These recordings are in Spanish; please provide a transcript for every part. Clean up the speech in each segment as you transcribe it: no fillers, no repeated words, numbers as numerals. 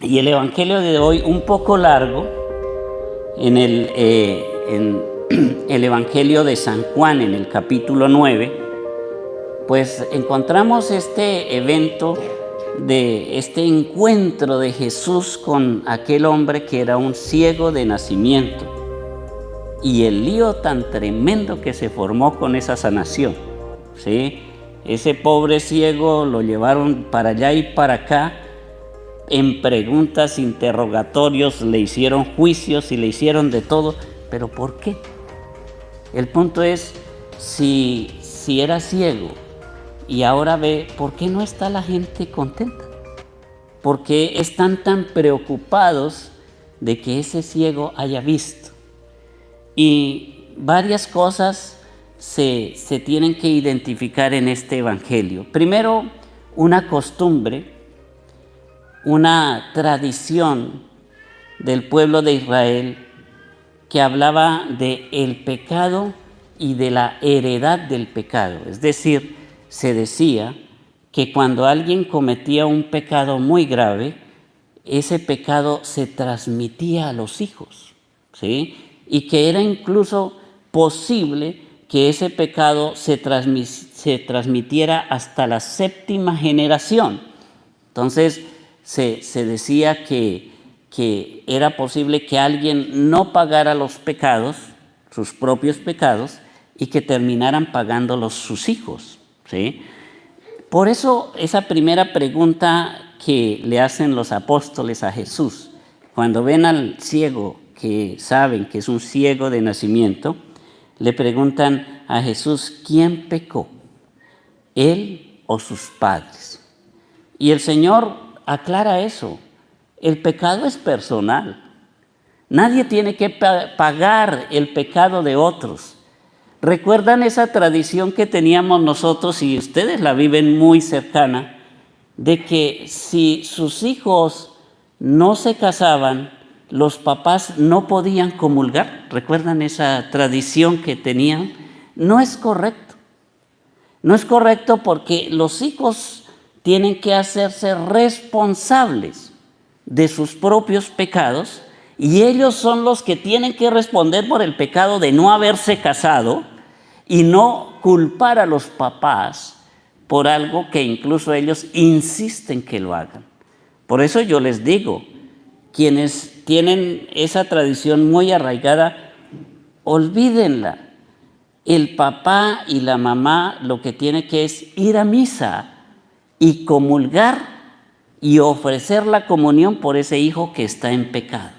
Y el evangelio de hoy, un poco largo, en el evangelio de San Juan, en el capítulo 9, pues encontramos este evento de este encuentro de Jesús con aquel hombre que era un ciego de nacimiento, y el lío tan tremendo que se formó con esa sanación, ¿sí? Ese pobre ciego lo llevaron para allá y para acá, en preguntas, interrogatorios, le hicieron juicios y le hicieron de todo. ¿Pero por qué? El punto es, si era ciego y ahora ve, ¿por qué no está la gente contenta? ¿Por qué están tan preocupados de que ese ciego haya visto? Y varias cosas se tienen que identificar en este evangelio. Primero, una costumbre, una tradición del pueblo de Israel que hablaba del pecado y de la heredad del pecado. Es decir, se decía que cuando alguien cometía un pecado muy grave, ese pecado se transmitía a los hijos, ¿sí? Y que era incluso posible que ese pecado se transmitiera hasta la 7ª generación. Entonces, se decía que era posible que alguien no pagara los pecados, sus propios pecados, y que terminaran pagándolos sus hijos, ¿sí? Por eso esa primera pregunta que le hacen los apóstoles a Jesús, cuando ven al ciego, que saben que es un ciego de nacimiento, le preguntan a Jesús, ¿quién pecó? ¿Él o sus padres? Y el Señor aclara eso. El pecado es personal. Nadie tiene que pagar el pecado de otros. ¿Recuerdan esa tradición que teníamos nosotros, y ustedes la viven muy cercana, de que si sus hijos no se casaban, los papás no podían comulgar? ¿Recuerdan esa tradición que tenían? No es correcto. No es correcto porque los hijos tienen que hacerse responsables de sus propios pecados, y ellos son los que tienen que responder por el pecado de no haberse casado y no culpar a los papás por algo que incluso ellos insisten que lo hagan. Por eso yo les digo, quienes tienen esa tradición muy arraigada, olvídenla. El papá y la mamá lo que tienen que es ir a misa y comulgar y ofrecer la comunión por ese hijo que está en pecado.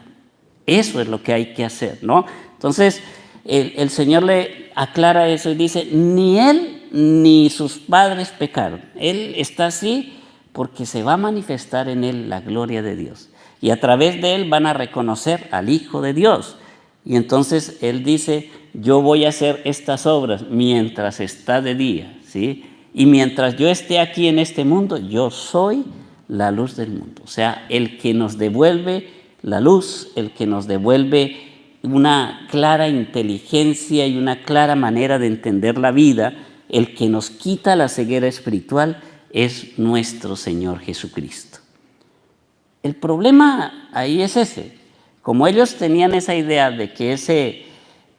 Eso es lo que hay que hacer, ¿no? Entonces, el Señor le aclara eso y dice, ni él ni sus padres pecaron. Él está así porque se va a manifestar en él la gloria de Dios. Y a través de él van a reconocer al Hijo de Dios. Y entonces él dice, yo voy a hacer estas obras mientras está de día, ¿sí? Y mientras yo esté aquí en este mundo, yo soy la luz del mundo. O sea, el que nos devuelve la luz, el que nos devuelve una clara inteligencia y una clara manera de entender la vida, el que nos quita la ceguera espiritual, es nuestro Señor Jesucristo. El problema ahí es ese. Como ellos tenían esa idea de que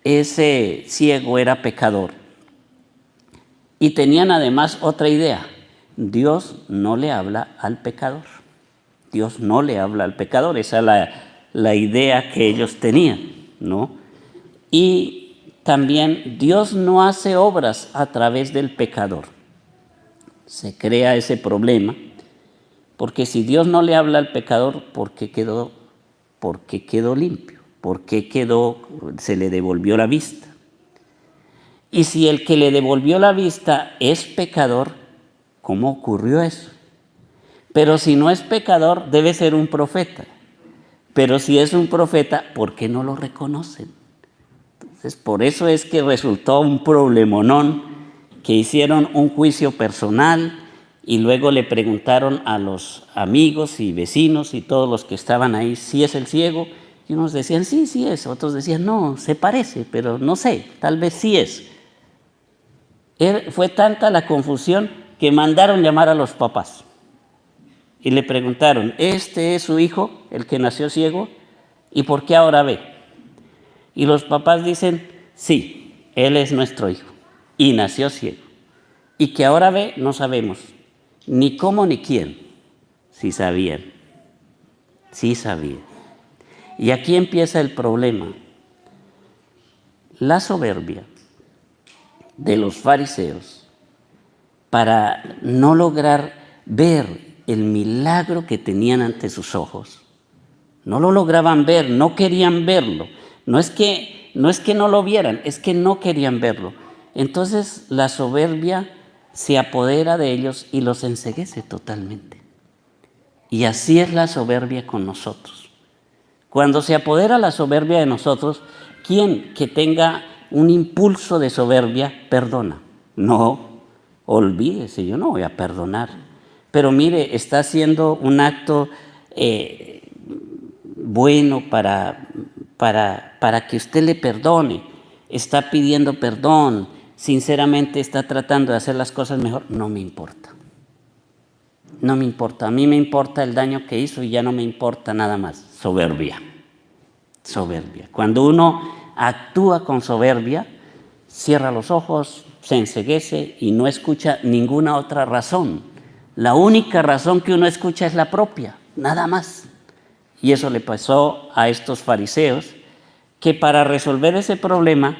ese ciego era pecador, y tenían además otra idea, Dios no le habla al pecador. Dios no le habla al pecador, esa es la idea que ellos tenían, ¿no? Y también Dios no hace obras a través del pecador. Se crea ese problema, porque si Dios no le habla al pecador, ¿por qué quedó limpio? ¿Por qué se le devolvió la vista? Y si el que le devolvió la vista es pecador, ¿cómo ocurrió eso? Pero si no es pecador, debe ser un profeta. Pero si es un profeta, ¿por qué no lo reconocen? Entonces, por eso es que resultó un problemonón, que hicieron un juicio personal y luego le preguntaron a los amigos y vecinos y todos los que estaban ahí si es el ciego, y unos decían sí, sí es, otros decían no, se parece, pero no sé, tal vez sí es. Fue tanta la confusión que mandaron llamar a los papás. y le preguntaron, ¿este es su hijo, el que nació ciego? ¿Y por qué ahora ve? Y los papás dicen, sí, él es nuestro hijo y nació ciego. Y que ahora ve, no sabemos ni cómo ni quién. Sí sabían, sí sabían. Y aquí empieza el problema. La soberbia de los fariseos para no lograr ver el milagro que tenían ante sus ojos. No lo lograban ver, no querían verlo. No es que no lo vieran, es que no querían verlo. Entonces la soberbia se apodera de ellos y los enceguece totalmente. Y así es la soberbia con nosotros. Cuando se apodera la soberbia de nosotros, ¿quién que tenga un impulso de soberbia perdona? No, olvídese, yo no voy a perdonar. Pero mire, está haciendo un acto bueno para que usted le perdone. Está pidiendo perdón, sinceramente está tratando de hacer las cosas mejor. No me importa. No me importa, a mí me importa el daño que hizo y ya no me importa nada más. Soberbia, soberbia. Cuando uno actúa con soberbia, cierra los ojos, se enceguece y no escucha ninguna otra razón. La única razón que uno escucha es la propia, nada más. Y eso le pasó a estos fariseos, que para resolver ese problema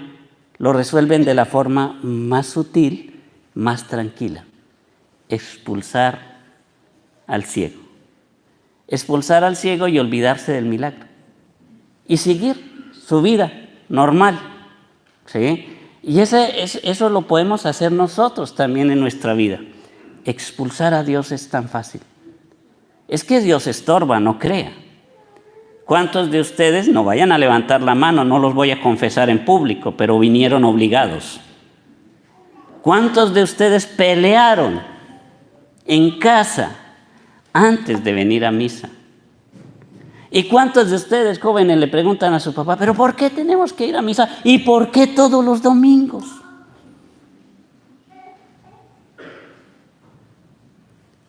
lo resuelven de la forma más sutil, más tranquila. Expulsar al ciego. Expulsar al ciego y olvidarse del milagro. Y seguir su vida normal. ¿Sí? Y eso lo podemos hacer nosotros también en nuestra vida. Expulsar a Dios es tan fácil. Es que Dios estorba, no crea. ¿Cuántos de ustedes, no vayan a levantar la mano, no los voy a confesar en público, pero vinieron obligados? ¿Cuántos de ustedes pelearon en casa antes de venir a misa? ¿Y cuántos de ustedes, jóvenes, le preguntan a su papá, pero ¿por qué tenemos que ir a misa? ¿Y por qué todos los domingos?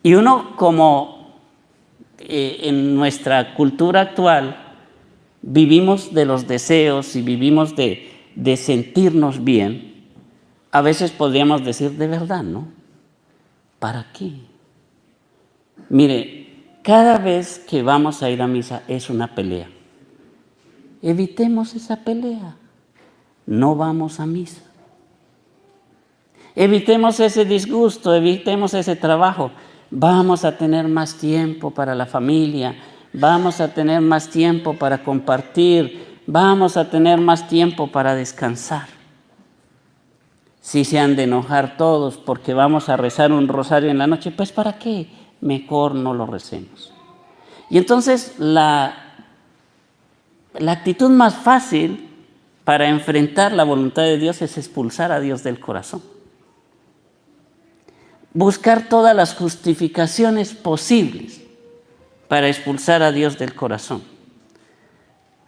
Y uno, como en nuestra cultura actual vivimos de los deseos y vivimos de sentirnos bien, a veces podríamos decir, de verdad, ¿no? ¿Para qué? Mire, cada vez que vamos a ir a misa es una pelea. Evitemos esa pelea. No vamos a misa. Evitemos ese disgusto, evitemos ese trabajo. Vamos a tener más tiempo para la familia, vamos a tener más tiempo para compartir, vamos a tener más tiempo para descansar. Si se han de enojar todos porque vamos a rezar un rosario en la noche, pues ¿para qué? Mejor no lo recemos. Y entonces la actitud más fácil para enfrentar la voluntad de Dios es expulsar a Dios del corazón. Buscar todas las justificaciones posibles para expulsar a Dios del corazón.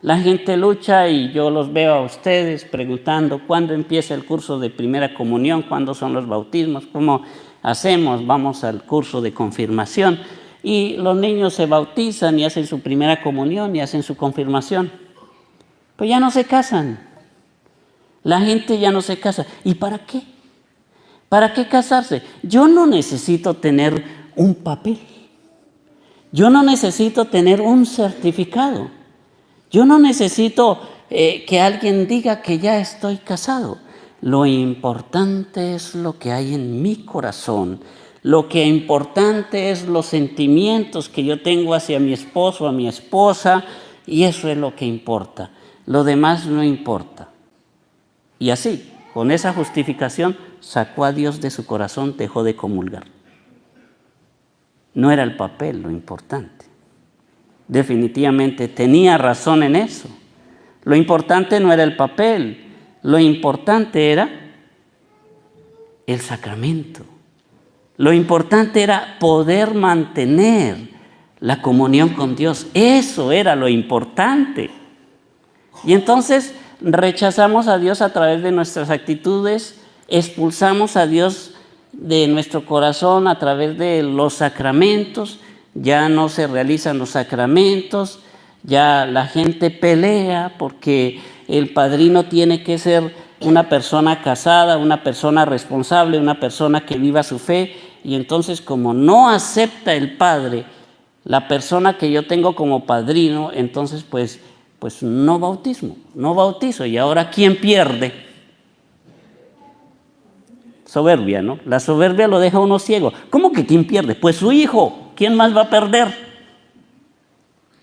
La gente lucha y yo los veo a ustedes preguntando cuándo empieza el curso de primera comunión, cuándo son los bautismos, cómo hacemos, vamos al curso de confirmación y los niños se bautizan y hacen su primera comunión y hacen su confirmación. Pues ya no se casan. La gente ya no se casa. ¿Y para qué? ¿Para qué casarse? Yo no necesito tener un papel. Yo no necesito tener un certificado. Yo no necesito que alguien diga que ya estoy casado. Lo importante es lo que hay en mi corazón. Lo que importante es los sentimientos que yo tengo hacia mi esposo, a mi esposa, y eso es lo que importa. Lo demás no importa. Y así, con esa justificación, sacó a Dios de su corazón, dejó de comulgar. No era el papel lo importante. Definitivamente tenía razón en eso. Lo importante no era el papel, lo importante era el sacramento. Lo importante era poder mantener la comunión con Dios. Eso era lo importante. Y entonces rechazamos a Dios a través de nuestras actitudes, expulsamos a Dios de nuestro corazón a través de los sacramentos ya no se realizan los sacramentos, ya la gente pelea porque el padrino tiene que ser una persona casada, una persona responsable, una persona que viva su fe, y entonces como no acepta el padre la persona que yo tengo como padrino, entonces pues no bautizo. Y ahora ¿quién pierde? Soberbia, ¿no? La soberbia lo deja a uno ciego. ¿Cómo que quién pierde? Pues su hijo. ¿Quién más va a perder?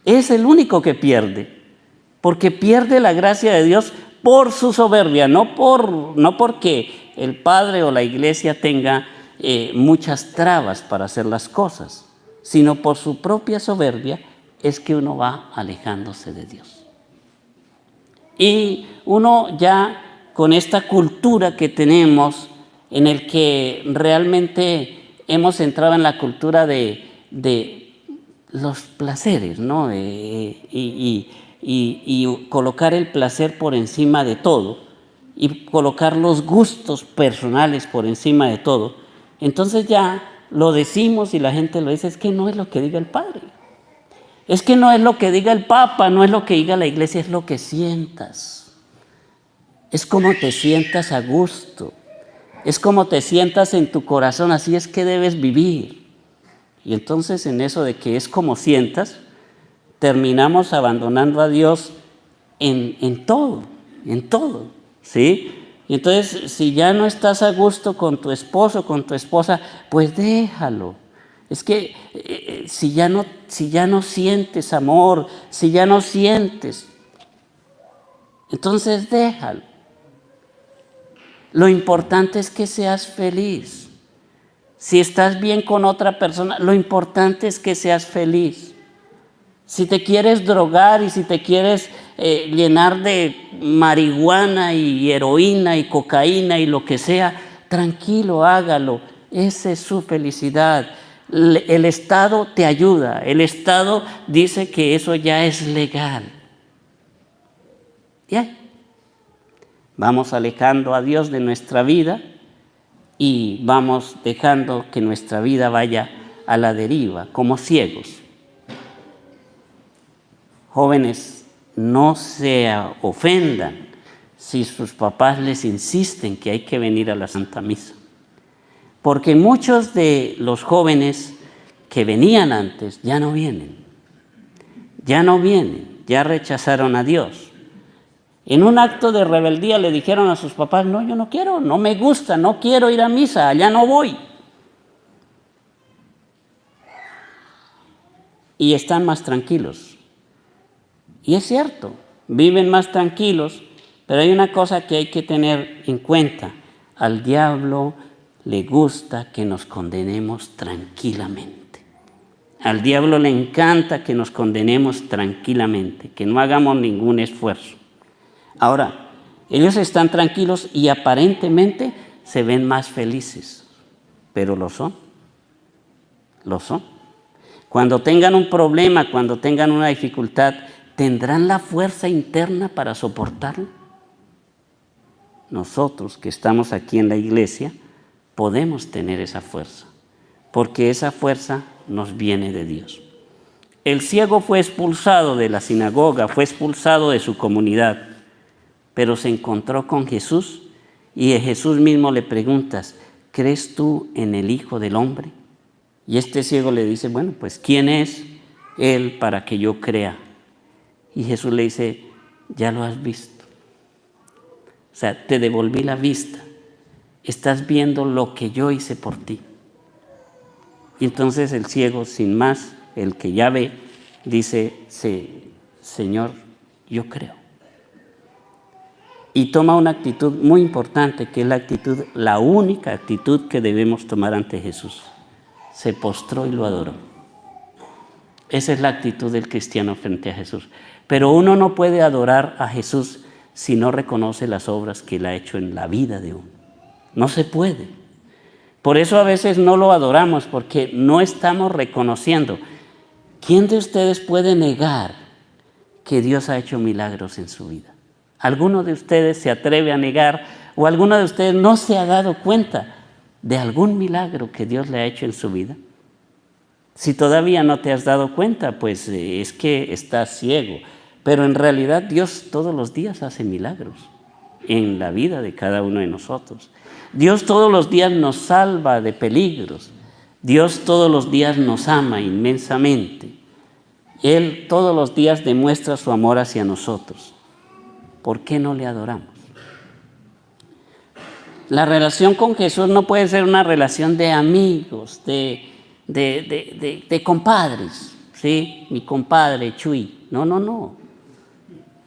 Es el único que pierde, porque pierde la gracia de Dios por su soberbia, no porque el padre o la iglesia tenga muchas trabas para hacer las cosas, sino por su propia soberbia es que uno va alejándose de Dios. Y uno ya con esta cultura que tenemos, en el que realmente hemos entrado en la cultura de los placeres, ¿no? Y colocar el placer por encima de todo, y colocar los gustos personales por encima de todo, entonces ya lo decimos y la gente lo dice, es que no es lo que diga el Padre, es que no es lo que diga el Papa, no es lo que diga la iglesia, es lo que sientas, es como te sientas a gusto, es como te sientas en tu corazón, así es que debes vivir. Y entonces en eso de que es como sientas, terminamos abandonando a Dios en todo, ¿sí? Y entonces si ya no estás a gusto con tu esposo, con tu esposa, pues déjalo. Es que si ya no sientes amor, si ya no sientes, entonces déjalo. Lo importante es que seas feliz. Si estás bien con otra persona, lo importante es que seas feliz. Si te quieres drogar y si te quieres llenar de marihuana y heroína y cocaína y lo que sea, tranquilo, hágalo. Esa es su felicidad. El Estado te ayuda. El Estado dice que eso ya es legal. ¿Ya? Vamos alejando a Dios de nuestra vida y vamos dejando que nuestra vida vaya a la deriva, como ciegos. Jóvenes, no se ofendan si sus papás les insisten que hay que venir a la Santa Misa, porque muchos de los jóvenes que venían antes ya no vienen, ya rechazaron a Dios. En un acto de rebeldía le dijeron a sus papás, no, yo no quiero, no me gusta, no quiero ir a misa, allá no voy. Y están más tranquilos. Y es cierto, viven más tranquilos, pero hay una cosa que hay que tener en cuenta. Al diablo le gusta que nos condenemos tranquilamente. Al diablo le encanta que nos condenemos tranquilamente, que no hagamos ningún esfuerzo. Ahora, ellos están tranquilos y aparentemente se ven más felices, pero lo son. Cuando tengan un problema, cuando tengan una dificultad, ¿tendrán la fuerza interna para soportarlo? Nosotros que estamos aquí en la iglesia podemos tener esa fuerza, porque esa fuerza nos viene de Dios. El ciego fue expulsado de la sinagoga, fue expulsado de su comunidad, pero se encontró con Jesús y a Jesús mismo le preguntas, ¿crees tú en el Hijo del Hombre? Y este ciego le dice, bueno, pues ¿quién es Él para que yo crea? Y Jesús le dice, ya lo has visto. O sea, te devolví la vista. Estás viendo lo que yo hice por ti. Y entonces el ciego, sin más, el que ya ve, dice, Señor, yo creo. Y toma una actitud muy importante, que es la única actitud que debemos tomar ante Jesús. Se postró y lo adoró. Esa es la actitud del cristiano frente a Jesús. Pero uno no puede adorar a Jesús si no reconoce las obras que Él ha hecho en la vida de uno. No se puede. Por eso a veces no lo adoramos, porque no estamos reconociendo. ¿Quién de ustedes puede negar que Dios ha hecho milagros en su vida? ¿Alguno de ustedes se atreve a negar o alguno de ustedes no se ha dado cuenta de algún milagro que Dios le ha hecho en su vida? Si todavía no te has dado cuenta, pues es que estás ciego. Pero en realidad Dios todos los días hace milagros en la vida de cada uno de nosotros. Dios todos los días nos salva de peligros. Dios todos los días nos ama inmensamente. Él todos los días demuestra su amor hacia nosotros. ¿Por qué no le adoramos? La relación con Jesús no puede ser una relación de amigos, de compadres, ¿sí? Mi compadre Chuy. No.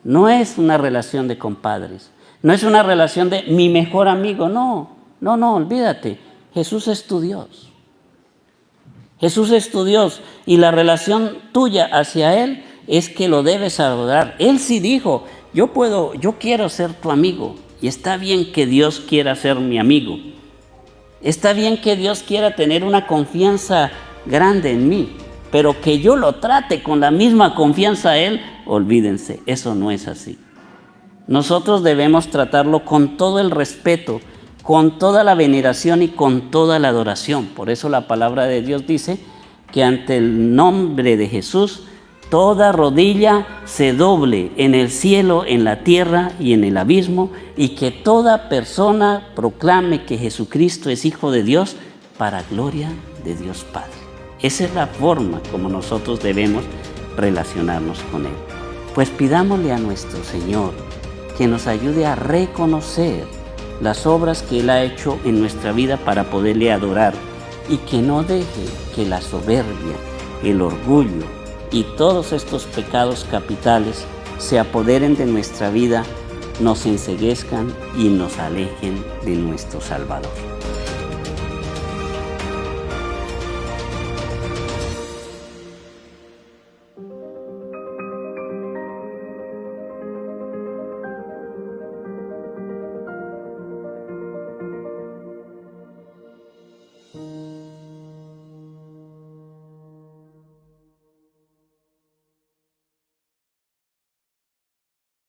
No es una relación de compadres. No es una relación de mi mejor amigo. No, olvídate. Jesús es tu Dios. Jesús es tu Dios y la relación tuya hacia Él es que lo debes adorar. Él sí dijo, yo quiero ser tu amigo. Y está bien que Dios quiera ser mi amigo. Está bien que Dios quiera tener una confianza grande en mí, pero que yo lo trate con la misma confianza a Él, olvídense, eso no es así. Nosotros debemos tratarlo con todo el respeto, con toda la veneración y con toda la adoración. Por eso la palabra de Dios dice que ante el nombre de Jesús, toda rodilla se doble en el cielo, en la tierra y en el abismo, y que toda persona proclame que Jesucristo es Hijo de Dios para gloria de Dios Padre. Esa es la forma como nosotros debemos relacionarnos con Él. Pues pidámosle a nuestro Señor que nos ayude a reconocer las obras que Él ha hecho en nuestra vida para poderle adorar y que no deje que la soberbia, el orgullo y todos estos pecados capitales se apoderen de nuestra vida, nos enceguezcan y nos alejen de nuestro Salvador.